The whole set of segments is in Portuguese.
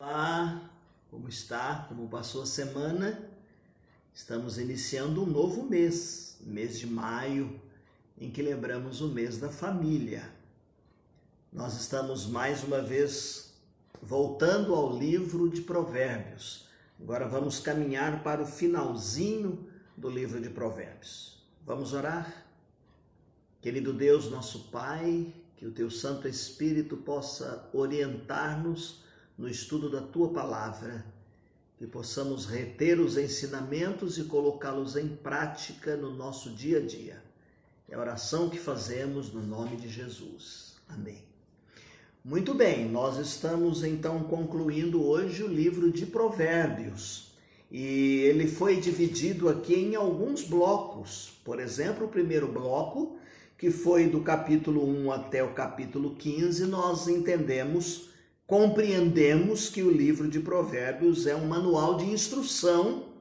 Olá, como está? Como passou a semana? Estamos iniciando um novo mês de maio, em que lembramos o mês da família. Nós estamos mais uma vez voltando ao livro de Provérbios. Agora vamos caminhar para o finalzinho do livro de Provérbios. Vamos orar? Querido Deus, nosso Pai, que o Teu Santo Espírito possa orientar-nos no estudo da Tua Palavra, que possamos reter os ensinamentos e colocá-los em prática no nosso dia a dia. É a oração que fazemos no nome de Jesus. Amém. Muito bem, nós estamos então concluindo hoje o livro de Provérbios. E ele foi dividido aqui em alguns blocos. Por exemplo, o primeiro bloco, que foi do capítulo 1 até o capítulo 15, nós compreendemos que o livro de Provérbios é um manual de instrução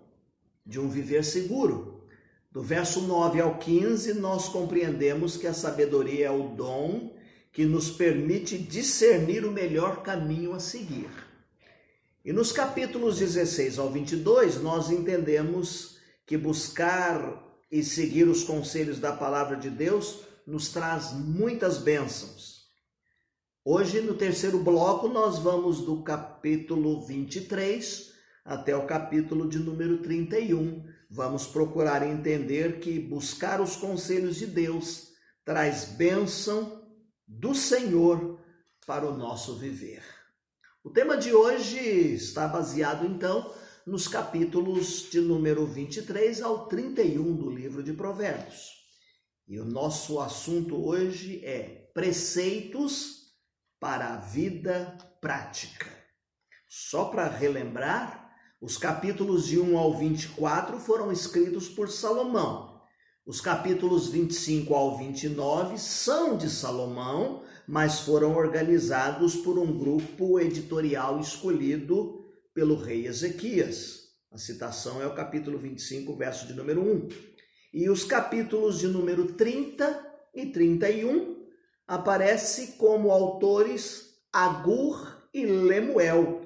de um viver seguro. Do verso 9 ao 15, nós compreendemos que a sabedoria é o dom que nos permite discernir o melhor caminho a seguir. E nos capítulos 16 ao 22, nós entendemos que buscar e seguir os conselhos da palavra de Deus nos traz muitas bênçãos. Hoje, no terceiro bloco, nós vamos do capítulo 23 até o capítulo de número 31. Vamos procurar entender que buscar os conselhos de Deus traz bênção do Senhor para o nosso viver. O tema de hoje está baseado, então, nos capítulos de número 23 ao 31 do livro de Provérbios. E o nosso assunto hoje é preceitos para a vida prática. Só para relembrar, os capítulos de 1 ao 24 foram escritos por Salomão. Os capítulos 25 ao 29 são de Salomão, mas foram organizados por um grupo editorial escolhido pelo rei Ezequias. A citação é o capítulo 25, verso de número 1. E os capítulos de número 30 e 31 aparece como autores Agur e Lemuel.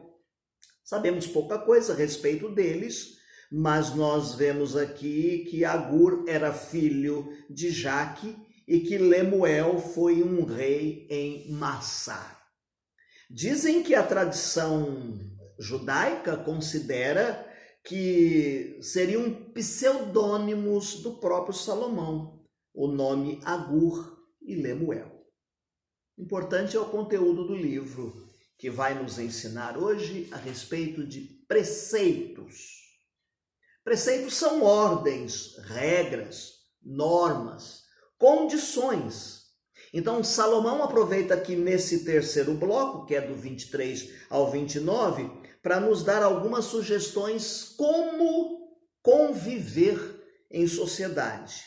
Sabemos pouca coisa a respeito deles, mas nós vemos aqui que Agur era filho de Jaque e que Lemuel foi um rei em Massá. Dizem que a tradição judaica considera que seriam pseudônimos do próprio Salomão, o nome Agur e Lemuel. Importante é o conteúdo do livro, que vai nos ensinar hoje a respeito de preceitos. Preceitos são ordens, regras, normas, condições. Então, Salomão aproveita aqui nesse terceiro bloco, que é do 23 ao 29, para nos dar algumas sugestões como conviver em sociedade.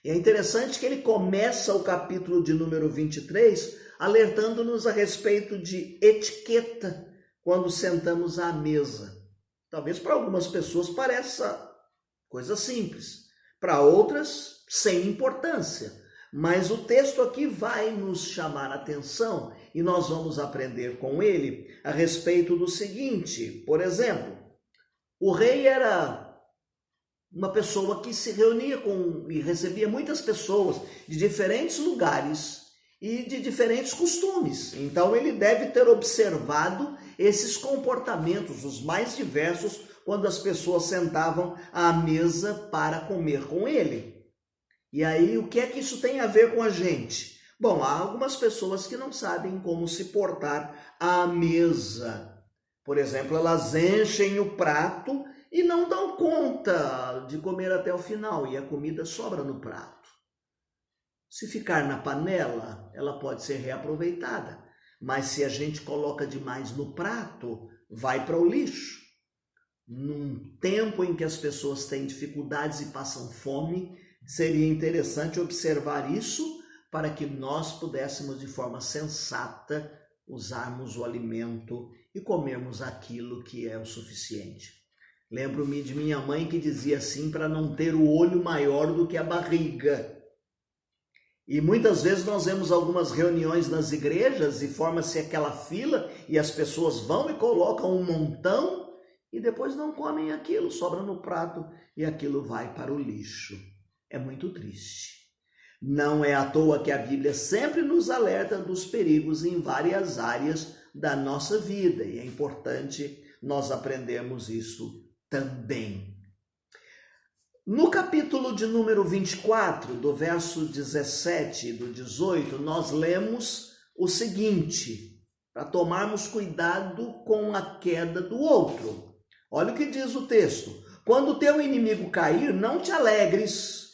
E é interessante que ele começa o capítulo de número 23 alertando-nos a respeito de etiqueta quando sentamos à mesa. Talvez para algumas pessoas pareça coisa simples, para outras sem importância. Mas o texto aqui vai nos chamar a atenção e nós vamos aprender com ele a respeito do seguinte. Por exemplo, o rei era uma pessoa que se reunia com e recebia muitas pessoas de diferentes lugares e de diferentes costumes. Então ele deve ter observado esses comportamentos, os mais diversos, quando as pessoas sentavam à mesa para comer com ele. E aí, o que é que isso tem a ver com a gente? Bom, há algumas pessoas que não sabem como se portar à mesa. Por exemplo, elas enchem o prato e não dão conta de comer até o final, e a comida sobra no prato. Se ficar na panela, ela pode ser reaproveitada, mas se a gente coloca demais no prato, vai para o lixo. Num tempo em que as pessoas têm dificuldades e passam fome, seria interessante observar isso para que nós pudéssemos, de forma sensata, usarmos o alimento e comermos aquilo que é o suficiente. Lembro-me de minha mãe que dizia assim, para não ter o olho maior do que a barriga. E muitas vezes nós vemos algumas reuniões nas igrejas e forma-se aquela fila e as pessoas vão e colocam um montão e depois não comem aquilo, sobra no prato e aquilo vai para o lixo. É muito triste. Não é à toa que a Bíblia sempre nos alerta dos perigos em várias áreas da nossa vida e é importante nós aprendermos isso também. No capítulo de número 24, do verso 17 e do 18, nós lemos o seguinte, para tomarmos cuidado com a queda do outro. Olha o que diz o texto. Quando teu inimigo cair, não te alegres.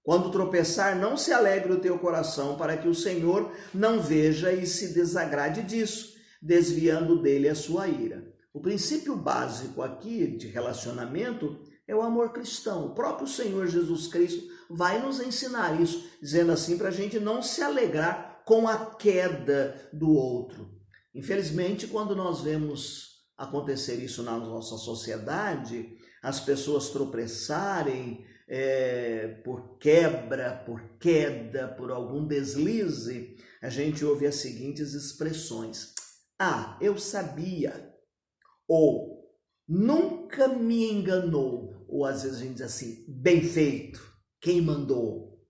Quando tropeçar, não se alegre o teu coração, para que o Senhor não veja e se desagrade disso, desviando dele a sua ira. O princípio básico aqui de relacionamento é o amor cristão. O próprio Senhor Jesus Cristo vai nos ensinar isso, dizendo assim para a gente não se alegrar com a queda do outro. Infelizmente, quando nós vemos acontecer isso na nossa sociedade, as pessoas tropeçarem por quebra, por queda, por algum deslize, a gente ouve as seguintes expressões. Ah, eu sabia. Ou nunca me enganou. Ou às vezes a gente diz assim, bem feito, quem mandou?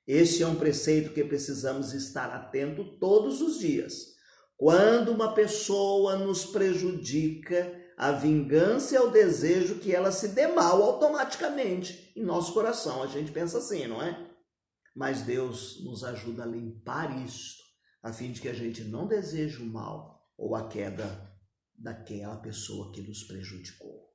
Este é um preceito que precisamos estar atento todos os dias. Quando uma pessoa nos prejudica, a vingança é o desejo que ela se dê mal automaticamente em nosso coração. A gente pensa assim, não é? Mas Deus nos ajuda a limpar isto, a fim de que a gente não deseje o mal ou a queda daquela pessoa que nos prejudicou.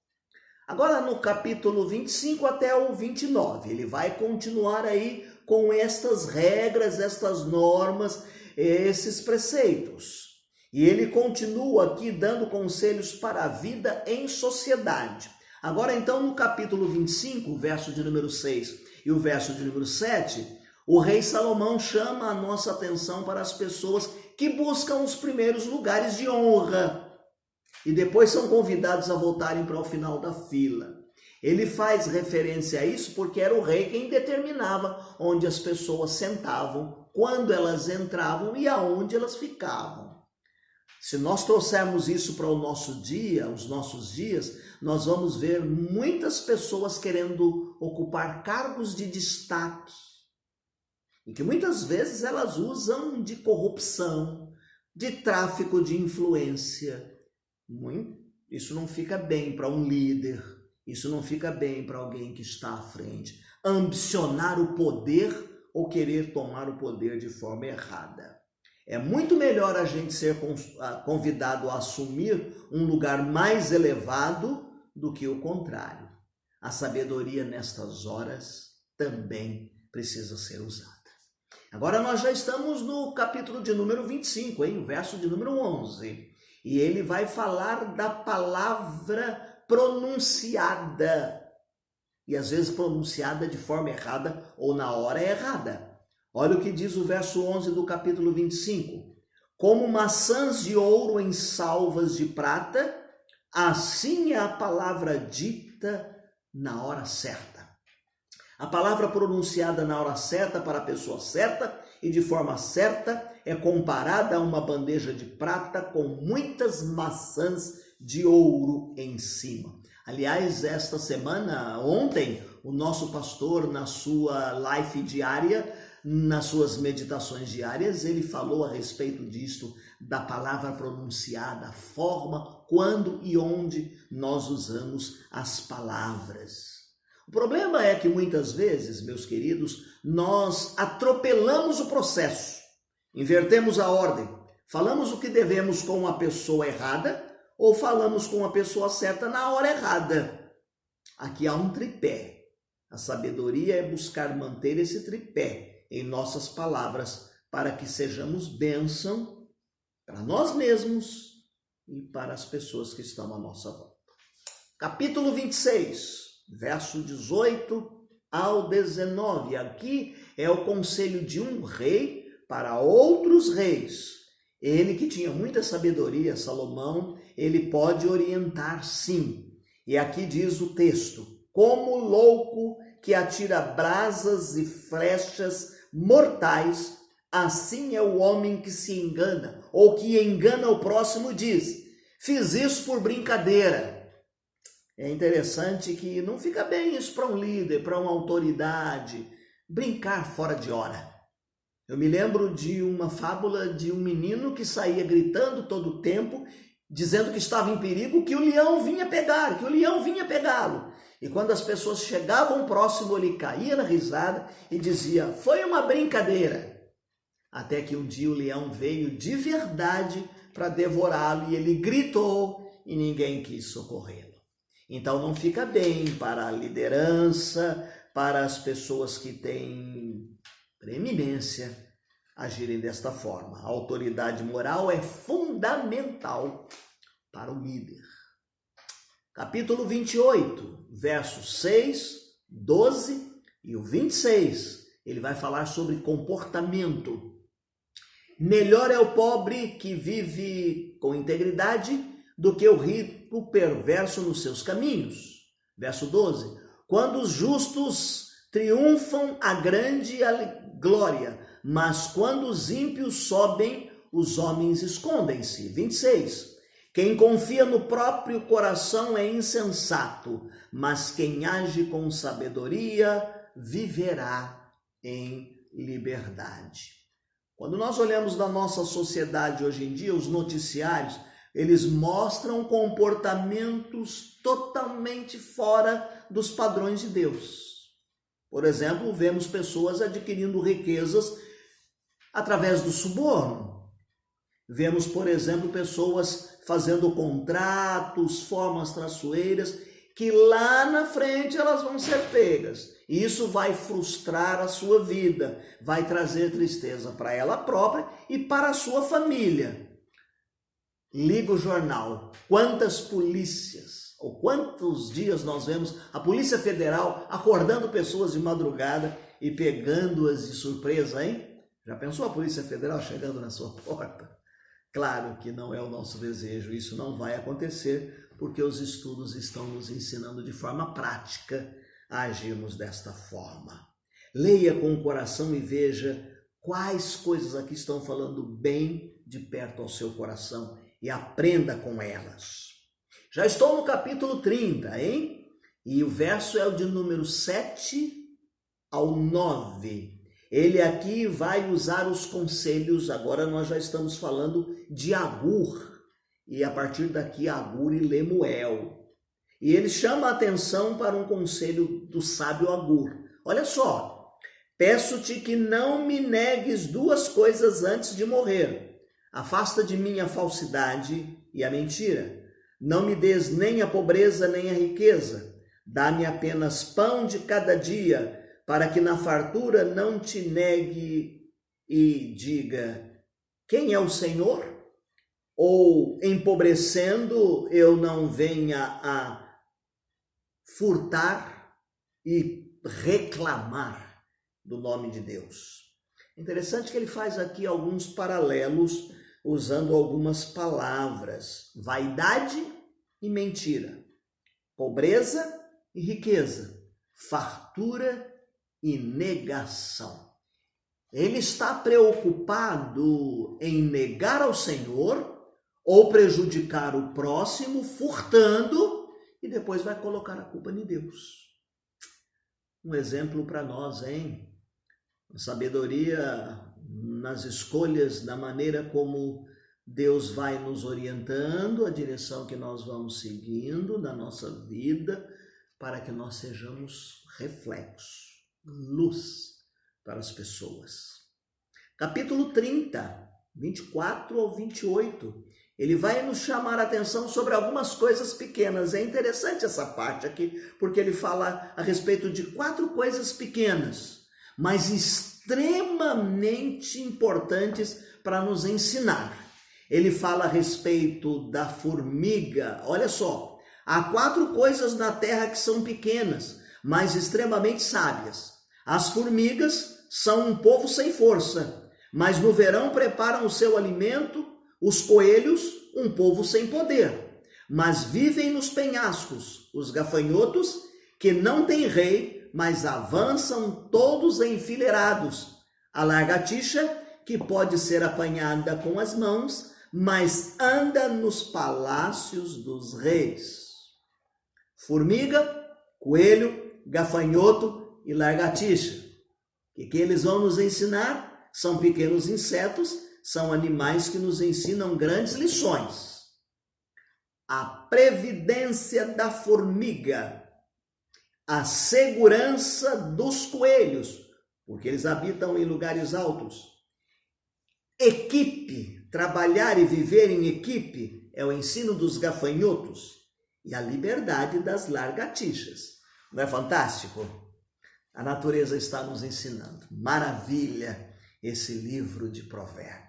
Agora no capítulo 25 até o 29, ele vai continuar aí com estas regras, estas normas, esses preceitos. E ele continua aqui dando conselhos para a vida em sociedade. Agora então no capítulo 25, o verso de número 6 e o verso de número 7, o rei Salomão chama a nossa atenção para as pessoas que buscam os primeiros lugares de honra e depois são convidados a voltarem para o final da fila. Ele faz referência a isso porque era o rei quem determinava onde as pessoas sentavam, quando elas entravam e aonde elas ficavam. Se nós trouxermos isso para o nosso dia, os nossos dias, nós vamos ver muitas pessoas querendo ocupar cargos de destaque e que muitas vezes elas usam de corrupção, de tráfico de influência. Isso não fica bem para um líder, isso não fica bem para alguém que está à frente. Ambicionar o poder ou querer tomar o poder de forma errada. É muito melhor a gente ser convidado a assumir um lugar mais elevado do que o contrário. A sabedoria nestas horas também precisa ser usada. Agora nós já estamos no capítulo de número 25, o verso de número 11. E ele vai falar da palavra pronunciada. E às vezes pronunciada de forma errada ou na hora errada. Olha o que diz o verso 11 do capítulo 25. Como maçãs de ouro em salvas de prata, assim é a palavra dita na hora certa. A palavra pronunciada na hora certa para a pessoa certa e de forma certa é comparada a uma bandeja de prata com muitas maçãs de ouro em cima. Aliás, esta semana, ontem, o nosso pastor, na sua live diária, nas suas meditações diárias, ele falou a respeito disto, da palavra pronunciada, a forma, quando e onde nós usamos as palavras. O problema é que muitas vezes, meus queridos, nós atropelamos o processo, invertemos a ordem, falamos o que devemos com a pessoa errada ou falamos com a pessoa certa na hora errada. Aqui há um tripé. A sabedoria é buscar manter esse tripé em nossas palavras para que sejamos bênção para nós mesmos e para as pessoas que estão à nossa volta. Capítulo 26, verso 18 ao 19. Aqui é o conselho de um rei para outros reis. Ele que tinha muita sabedoria, Salomão, ele pode orientar sim. E aqui diz o texto: como louco que atira brasas e flechas mortais, assim é o homem que se engana, ou que engana o próximo, diz: fiz isso por brincadeira. É interessante que não fica bem isso para um líder, para uma autoridade, brincar fora de hora. Eu me lembro de uma fábula de um menino que saía gritando todo o tempo, dizendo que estava em perigo, que o leão vinha pegar, que o leão vinha pegá-lo. E quando as pessoas chegavam próximo, ele caía na risada e dizia: foi uma brincadeira. Até que um dia o leão veio de verdade para devorá-lo e ele gritou e ninguém quis socorrê-lo. Então não fica bem para a liderança, para as pessoas que têm preeminência, agirem desta forma. A autoridade moral é fundamental para o líder. Capítulo 28, versos 6, 12 e o 26, ele vai falar sobre comportamento. Melhor é o pobre que vive com integridade do que o rico perverso nos seus caminhos. Verso 12, quando os justos triunfam, a grande glória, mas quando os ímpios sobem, os homens escondem-se. 26, quem confia no próprio coração é insensato, mas quem age com sabedoria viverá em liberdade. Quando nós olhamos na nossa sociedade hoje em dia, os noticiários, eles mostram comportamentos totalmente fora dos padrões de Deus. Por exemplo, vemos pessoas adquirindo riquezas através do suborno. Vemos, por exemplo, pessoas fazendo contratos, formas traiçoeiras, que lá na frente elas vão ser pegas. E isso vai frustrar a sua vida, vai trazer tristeza para ela própria e para a sua família. Liga o jornal, quantas polícias, ou quantos dias nós vemos a Polícia Federal acordando pessoas de madrugada e pegando-as de surpresa, hein? Já pensou a Polícia Federal chegando na sua porta? Claro que não é o nosso desejo, isso não vai acontecer, porque os estudos estão nos ensinando de forma prática a agirmos desta forma. Leia com o coração e veja quais coisas aqui estão falando bem de perto ao seu coração e aprenda com elas. Já estou no capítulo 30, hein? E o verso é o de número 7 ao 9. Ele aqui vai usar os conselhos, agora nós já estamos falando de Agur, e a partir daqui Agur e Lemuel. E ele chama a atenção para um conselho do sábio Agur. Olha só, peço-te que não me negues duas coisas antes de morrer. Afasta de mim a falsidade e a mentira. Não me des nem a pobreza nem a riqueza. Dá-me apenas pão de cada dia, para que na fartura não te negue e diga: quem é o Senhor? Ou, empobrecendo, eu não venha a furtar e reclamar do nome de Deus. Interessante que ele faz aqui alguns paralelos, usando algumas palavras: vaidade e mentira, pobreza e riqueza, fartura e negação. Ele está preocupado em negar ao Senhor ou prejudicar o próximo, furtando, e depois vai colocar a culpa em Deus. Um exemplo para nós, hein? A sabedoria nas escolhas, da maneira como Deus vai nos orientando, a direção que nós vamos seguindo na nossa vida, para que nós sejamos reflexo, luz para as pessoas. Capítulo 30, 24 ao 28, ele vai nos chamar a atenção sobre algumas coisas pequenas. É interessante essa parte aqui, porque ele fala a respeito de 4 coisas pequenas, mas extremamente importantes para nos ensinar. Ele fala a respeito da formiga. Olha só, há 4 coisas na terra que são pequenas, mas extremamente sábias. As formigas são um povo sem força, mas no verão preparam o seu alimento. Os coelhos, um povo sem poder, mas vivem nos penhascos. Os gafanhotos, que não têm rei, mas avançam todos enfileirados. A lagartixa, que pode ser apanhada com as mãos, mas anda nos palácios dos reis. Formiga, coelho, gafanhoto e lagartixa. O que eles vão nos ensinar? São pequenos insetos, são animais que nos ensinam grandes lições. A previdência da formiga, a segurança dos coelhos, porque eles habitam em lugares altos. Equipe, trabalhar e viver em equipe é o ensino dos gafanhotos e a liberdade das lagartixas. Não é fantástico? A natureza está nos ensinando. Maravilha esse livro de Provérbios.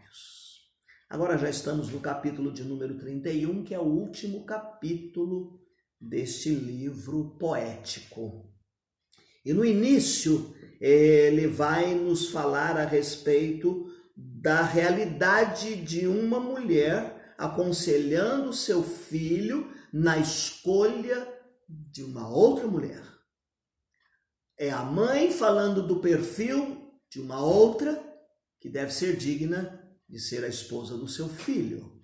Agora já estamos no capítulo de número 31, que é o último capítulo deste livro poético. E no início ele vai nos falar a respeito da realidade de uma mulher aconselhando seu filho na escolha de uma outra mulher. É a mãe falando do perfil de uma outra que deve ser digna de ser a esposa do seu filho.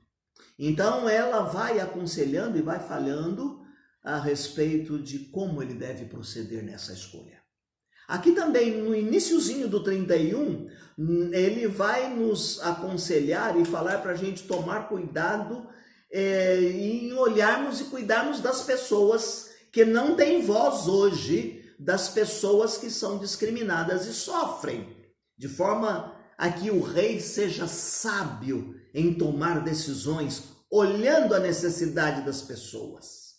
Então ela vai aconselhando e vai falando a respeito de como ele deve proceder nessa escolha. Aqui também, no iniciozinho do 31, ele vai nos aconselhar e falar para a gente tomar cuidado em olharmos e cuidarmos das pessoas que não têm voz hoje, das pessoas que são discriminadas e sofrem, de forma a que o rei seja sábio em tomar decisões, olhando a necessidade das pessoas.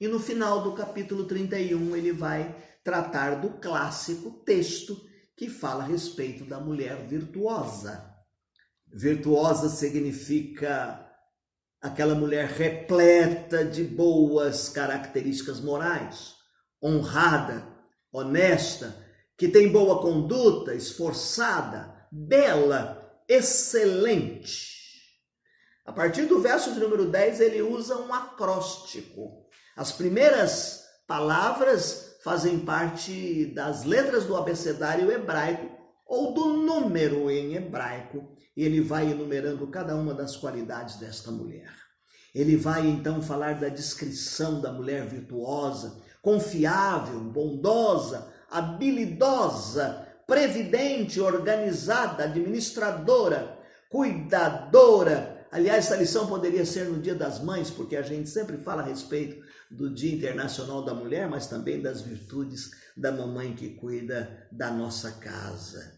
E no final do capítulo 31, ele vai tratar do clássico texto que fala a respeito da mulher virtuosa. Virtuosa significa aquela mulher repleta de boas características morais, honrada, honesta, que tem boa conduta, esforçada, bela, excelente. A partir do verso de número 10, ele usa um acróstico. As primeiras palavras fazem parte das letras do abecedário hebraico ou do número em hebraico. E ele vai enumerando cada uma das qualidades desta mulher. Ele vai então falar da descrição da mulher virtuosa, confiável, bondosa, habilidosa, previdente, organizada, administradora, cuidadora. Aliás, essa lição poderia ser no Dia das Mães, porque a gente sempre fala a respeito do Dia Internacional da Mulher, mas também das virtudes da mamãe que cuida da nossa casa.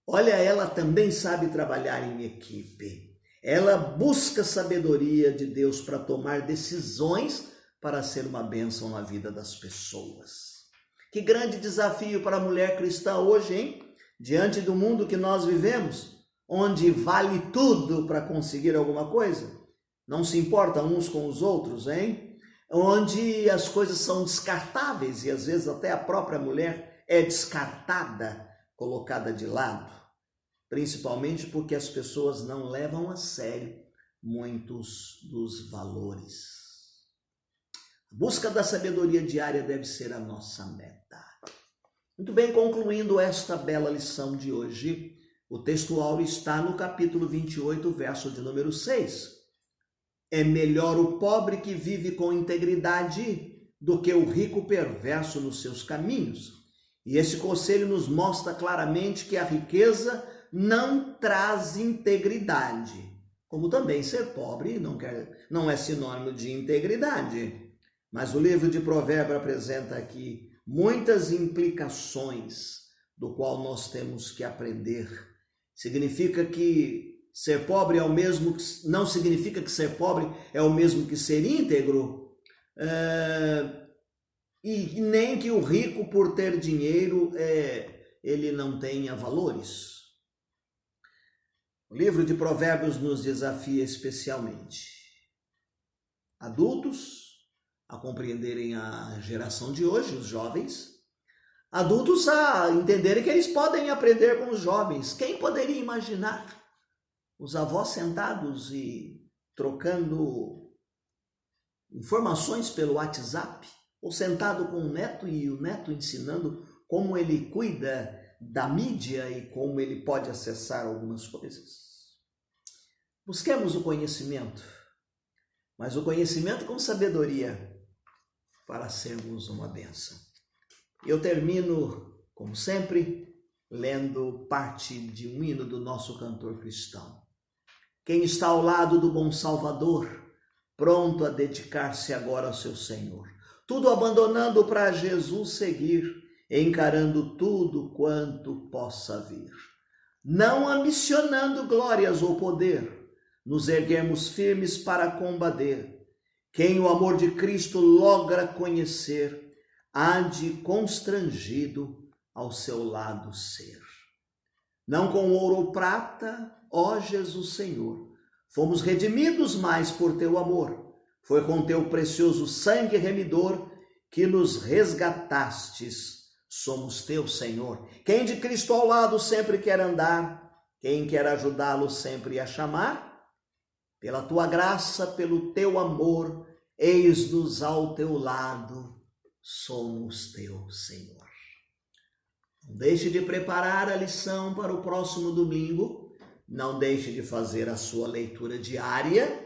Olha, ela também sabe trabalhar em equipe. Ela busca sabedoria de Deus para tomar decisões para ser uma bênção na vida das pessoas. Que grande desafio para a mulher cristã hoje, hein? Diante do mundo que nós vivemos, onde vale tudo para conseguir alguma coisa, não se importa uns com os outros, hein? Onde as coisas são descartáveis e às vezes até a própria mulher é descartada, colocada de lado, principalmente porque as pessoas não levam a sério muitos dos valores. A busca da sabedoria diária deve ser a nossa meta. Muito bem, concluindo esta bela lição de hoje, o texto áureo está no capítulo 28, verso de número 6. É melhor o pobre que vive com integridade do que o rico perverso nos seus caminhos. E esse conselho nos mostra claramente que a riqueza não traz integridade, como também ser pobre não é sinônimo de integridade. Mas o livro de Provérbios apresenta aqui muitas implicações do qual nós temos que aprender. Significa que ser pobre é o mesmo, não significa que ser pobre é o mesmo que ser íntegro, e nem que o rico, por ter dinheiro, ele não tenha valores. O livro de Provérbios nos desafia especialmente adultos a compreenderem a geração de hoje, os jovens, adultos a entenderem que eles podem aprender com os jovens. Quem poderia imaginar os avós sentados e trocando informações pelo WhatsApp, ou sentado com o neto e o neto ensinando como ele cuida da mídia e como ele pode acessar algumas coisas. Busquemos o conhecimento, mas o conhecimento com sabedoria para sermos uma bênção. Eu termino, como sempre, lendo parte de um hino do nosso cantor cristão. Quem está ao lado do bom Salvador, pronto a dedicar-se agora ao seu Senhor, tudo abandonando para Jesus seguir, encarando tudo quanto possa vir. Não ambicionando glórias ou poder, nos erguemos firmes para combater. Quem o amor de Cristo logra conhecer, há de constrangido ao seu lado ser. Não com ouro ou prata, ó Jesus Senhor, fomos redimidos mais por teu amor. Foi com teu precioso sangue remidor que nos resgatastes, somos teu Senhor. Quem de Cristo ao lado sempre quer andar, quem quer ajudá-lo sempre a chamar, pela tua graça, pelo teu amor, eis-nos ao teu lado, somos teu Senhor. Não deixe de preparar a lição para o próximo domingo, não deixe de fazer a sua leitura diária.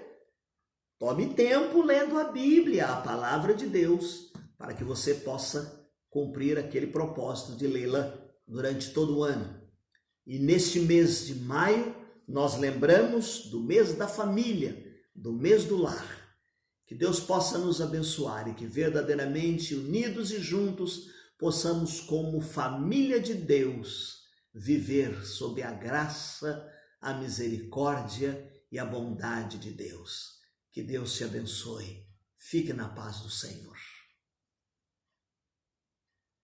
Tome tempo lendo a Bíblia, a palavra de Deus, para que você possa cumprir aquele propósito de lê-la durante todo o ano. E neste mês de maio, nós lembramos do mês da família, do mês do lar. Que Deus possa nos abençoar e que verdadeiramente unidos e juntos possamos, como família de Deus, viver sob a graça, a misericórdia e a bondade de Deus. Que Deus te abençoe. Fique na paz do Senhor.